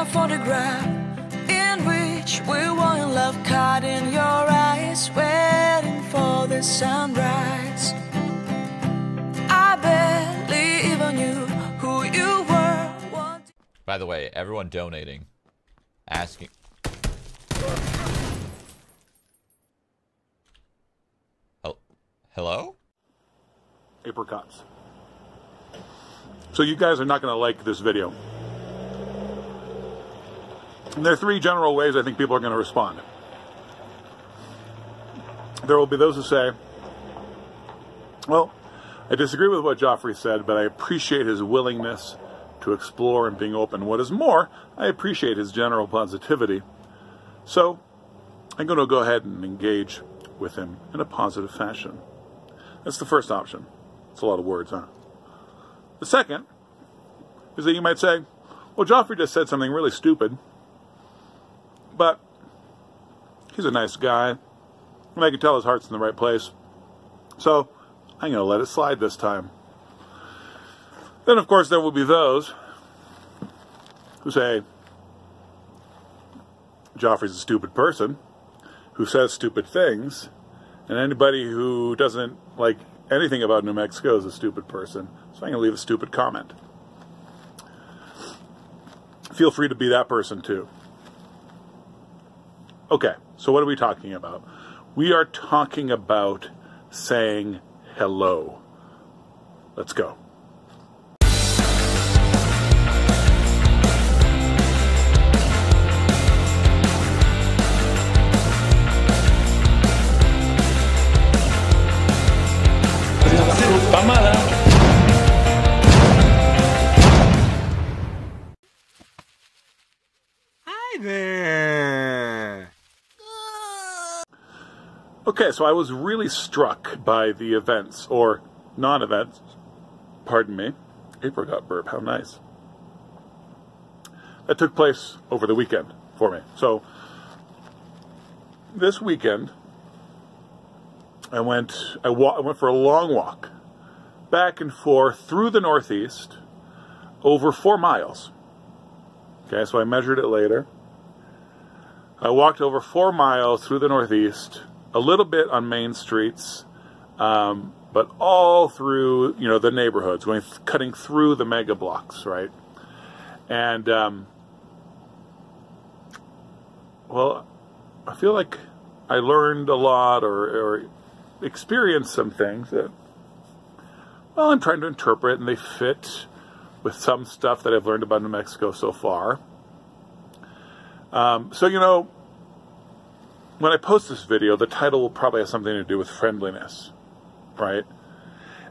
a photograph in which we were in love, caught in your eyes, waiting for the sunrise. I barely even knew who you were. By the way, everyone donating, asking. Oh, hello? Apricots. So you guys are not going to like this video. And there are three general ways I think people are going to respond. There will be those who say, well, I disagree with what Joffrey said, but I appreciate his willingness to explore and being open. What is more, I appreciate his general positivity. So I'm going to go ahead and engage with him in a positive fashion. That's the first option. It's a lot of words, huh? The second is that you might say, well, Joffrey just said something really stupid, but he's a nice guy, and I can tell his heart's in the right place. So I'm going to let it slide this time. Then, of course, there will be those who say, Joffrey's a stupid person who says stupid things, and anybody who doesn't like anything about New Mexico is a stupid person. So I'm going to leave a stupid comment. Feel free to be that person too. Okay, so what are we talking about? We are talking about saying hello. Let's go. Hi there. Okay, so I was really struck by the events, or non-events, pardon me, apricot burp, how nice, that took place over the weekend for me. So, this weekend, I went for a long walk, back and forth through the Northeast, over 4 miles. Okay, so I measured it later. I walked over 4 miles through the Northeast, a little bit on main streets, but all through, you know, the neighborhoods, cutting through the mega blocks, right? And, well, I feel like I learned a lot or experienced some things that, well, I'm trying to interpret, and they fit with some stuff that I've learned about New Mexico so far. So, you know, when I post this video, the title will probably have something to do with friendliness, right?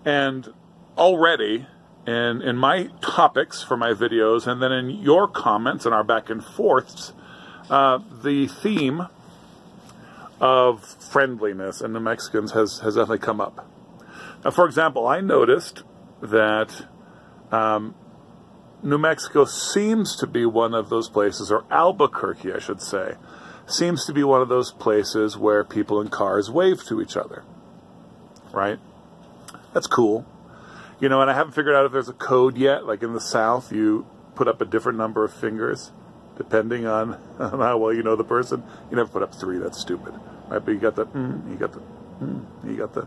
And already, in my topics for my videos, and then in your comments and our back and forths, the theme of friendliness in New Mexicans has definitely come up. Now, for example, I noticed that New Mexico seems to be one of those places, or Albuquerque, I should say, seems to be one of those places where people in cars wave to each other, right? That's cool. You know, and I haven't figured out if there's a code yet. Like in the South, you put up a different number of fingers, depending on how well you know the person. You never put up 3, that's stupid. Right, but you got the, you got the, you got the,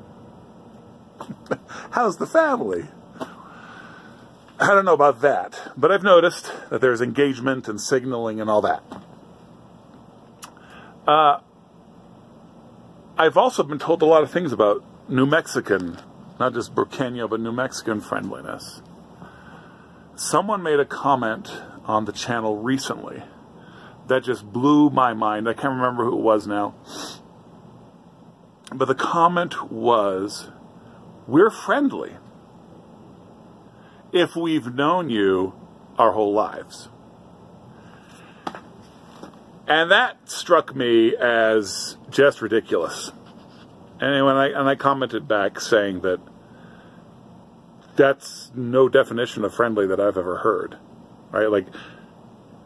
how's the family? I don't know about that, but I've noticed that there's engagement and signaling and all that. I've also been told a lot of things about New Mexican, not just Burqueño, but New Mexican friendliness. Someone made a comment on the channel recently that just blew my mind. I can't remember who it was now. But the comment was, we're friendly if we've known you our whole lives. And that struck me as just ridiculous. And I commented back saying that that's no definition of friendly that I've ever heard. Right? Like,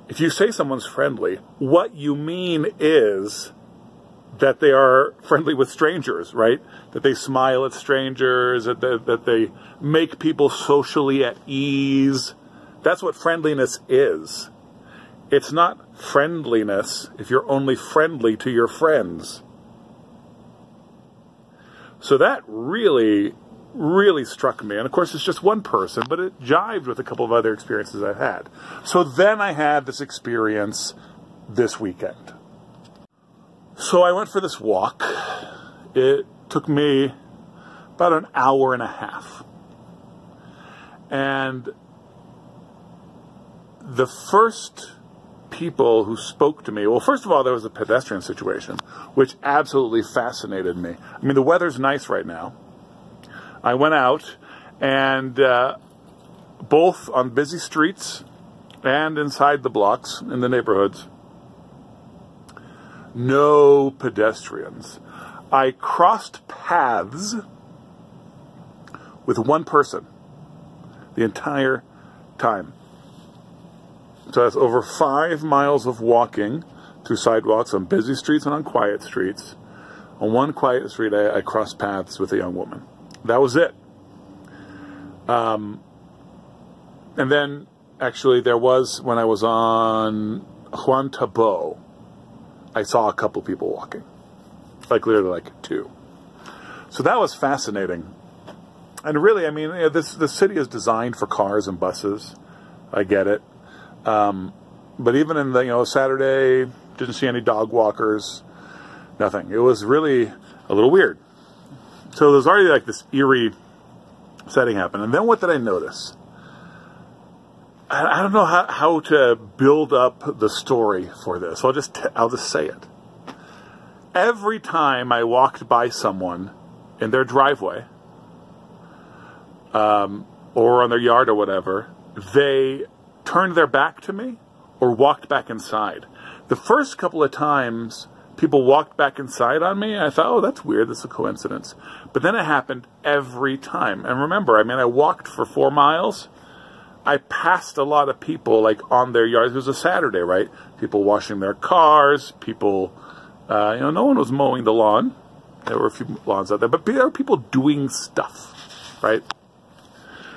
if you say someone's friendly, what you mean is that they are friendly with strangers, right? That they smile at strangers, that they make people socially at ease. That's what friendliness is. It's not friendliness if you're only friendly to your friends. So that really, really struck me. And of course, it's just one person, but it jived with a couple of other experiences I've had. So then I had this experience this weekend. So I went for this walk. It took me about an hour and a half. And the first people who spoke to me, well, first of all, there was a pedestrian situation, which absolutely fascinated me. I mean, the weather's nice right now. I went out, and both on busy streets and inside the blocks in the neighborhoods, no pedestrians. I crossed paths with one person the entire time. So that's over 5 miles of walking through sidewalks on busy streets and on quiet streets. On one quiet street, I crossed paths with a young woman. That was it. And then, actually, there was, when I was on Juan Tabo, I saw a couple people walking. Like, literally, like, two. So that was fascinating. And really, I mean, this city is designed for cars and buses. I get it. But even in the, Saturday, didn't see any dog walkers, nothing. It was really a little weird. So there's already like this eerie setting happen. And then what did I notice? I don't know how to build up the story for this. I'll just say it. Every time I walked by someone in their driveway, or on their yard or whatever, they turned their back to me or walked back inside. The first couple of times people walked back inside on me, I thought, oh, that's weird, that's a coincidence. But then it happened every time. And remember, I mean, I walked for 4 miles. I passed a lot of people, like, on their yards. It was a Saturday, right? People washing their cars, people, no one was mowing the lawn. There were a few lawns out there, but there were people doing stuff, right?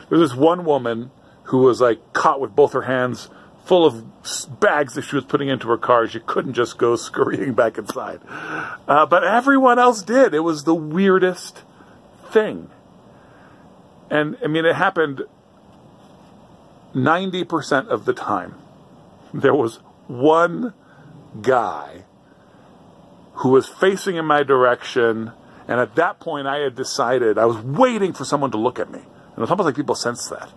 There was this one woman who was like caught with both her hands full of bags that she was putting into her car. She couldn't just go scurrying back inside. But everyone else did. It was the weirdest thing. And, I mean, it happened 90% of the time. There was one guy who was facing in my direction, and at that point I had decided, I was waiting for someone to look at me. And it was almost like people sensed that.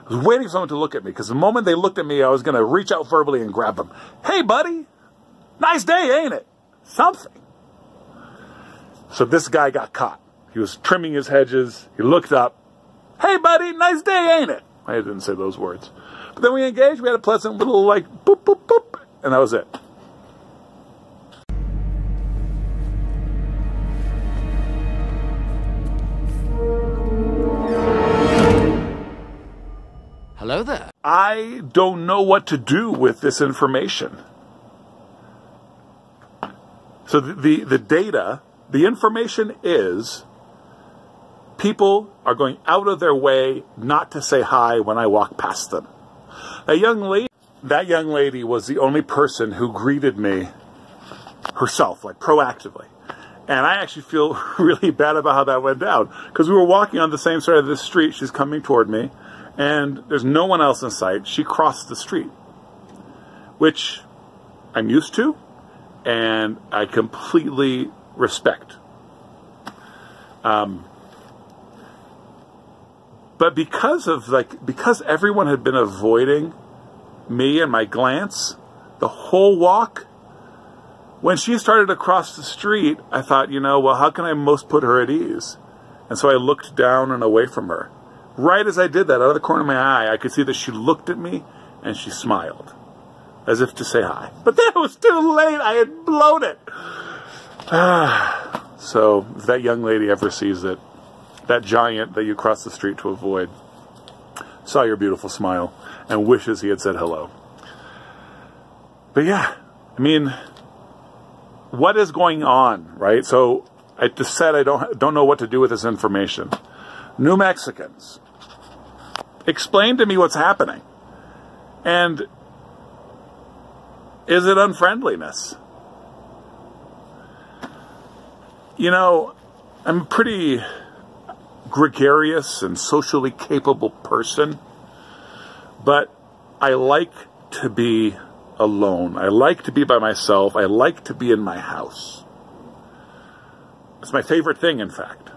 I was waiting for someone to look at me, because the moment they looked at me, I was going to reach out verbally and grab them. Hey, buddy, nice day, ain't it? Something. So this guy got caught. He was trimming his hedges. He looked up. Hey, buddy, nice day, ain't it? I didn't say those words. But then we engaged. We had a pleasant little, like, boop, boop, boop. And that was it. Hello there. I don't know what to do with this information. So the data, the information is people are going out of their way not to say hi when I walk past them. That young lady was the only person who greeted me herself, like proactively. And I actually feel really bad about how that went down, because we were walking on the same side of the street. She's coming toward me, and there's no one else in sight. She crossed the street, which I'm used to, and I completely respect. But because everyone had been avoiding me and my glance the whole walk, when she started to cross the street, I thought, well, how can I most put her at ease? And so I looked down and away from her. Right as I did that, out of the corner of my eye, I could see that she looked at me and she smiled, as if to say hi. But then it was too late. I had blown it. So if that young lady ever sees it, that giant that you crossed the street to avoid saw your beautiful smile and wishes he had said hello. But yeah, I mean, what is going on, right? So I just said I don't know what to do with this information. New Mexicans, explain to me what's happening. And Is it unfriendliness? You know, I'm a pretty gregarious and socially capable person, but I like to be alone. I like to be by myself. I like to be in my house. It's my favorite thing, in fact.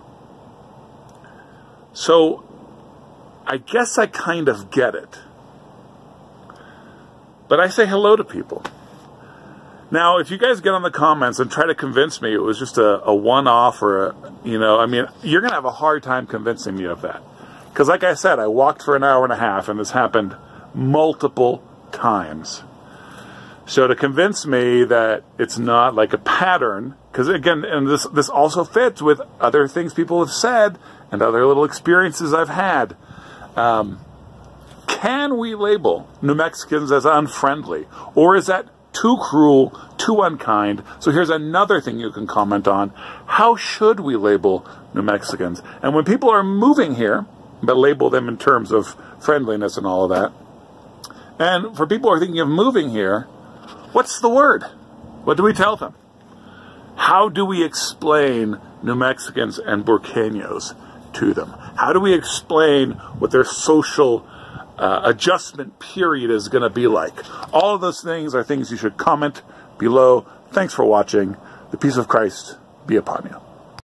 So, I guess I kind of get it. But I say hello to people. Now, if you guys get on the comments and try to convince me it was just a one-off or I mean, you're going to have a hard time convincing me of that. Because like I said, I walked for an hour and a half and this happened multiple times. So to convince me that it's not like a pattern, because again, and this also fits with other things people have said and other little experiences I've had. Can we label New Mexicans as unfriendly? Or is that too cruel, too unkind? So here's another thing you can comment on. How should we label New Mexicans? And when people are moving here, but label them in terms of friendliness and all of that, and for people who are thinking of moving here, what's the word? What do we tell them? How do we explain New Mexicans and Burqueños to them? How do we explain what their social adjustment period is going to be like? All of those things are things you should comment below. Thanks for watching. The peace of Christ be upon you.